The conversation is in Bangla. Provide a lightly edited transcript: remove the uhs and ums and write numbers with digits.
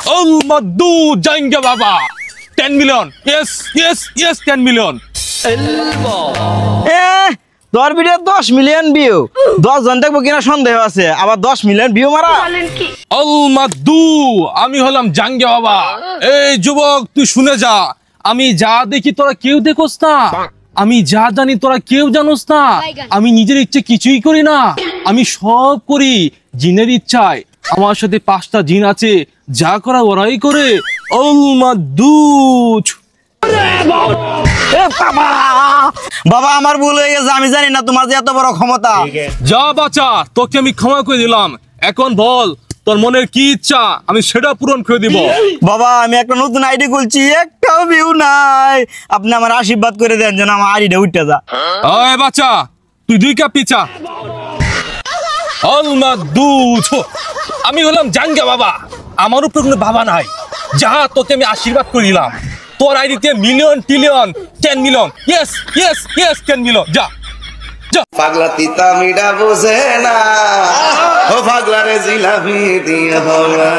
मद्दू जाएंगे बाबा 10 million yes yes yes 10 million তোর ভিডিও 10 মিলিয়ন ভিউ 10 জন দেখবো কিনা সন্দেহ আছে আবার 10 মিলিয়ন ভিউ মারা अल मद्दू আমি হলাম জাঙ্গে বাবা এই যুবক তুই শুনে যা আমি যা দেখি তোরা কেউ দেখোস না আমি যা জানি তোরা কেউ জানোস না আমি নিজের ইচ্ছে কিছুই করি না আমি সব করি জিনের ইচ্ছায় আমার সাথে 5টা জিন আছে যা করা ওরাই করে अल मद्दू বাবা আমার ভুল হয়ে গেছে আমি জানি না তোমার যে এত বড় ক্ষমতা যা বাচ্চা তোকে আমি ক্ষমা করে দিলাম এখন বল তোর মনের কি ইচ্ছা আমি সেটা পূরণ করে দিব বাবা আমি একটা নতুন আইডি খুলছি একটাও ভিউ নাই আপনি আমার আশীর্বাদ করে দেন যেন আমার আইডিটা উঠে যা ওই বাচ্চা তুই 2 কাপ পিচা अल मद्दू আমি হলাম জাঙ্গা বাবা আমার উপর কোনো বাবা নাই যা তোকে আমি আশীর্বাদ করে দিলাম তোর আইডিতে million trillion 10 million yes yes yes 10 million যা পাগলা তিতা মিডা বোঝে না ও পাগলা রে জিলাপি দিয়ে হওয়া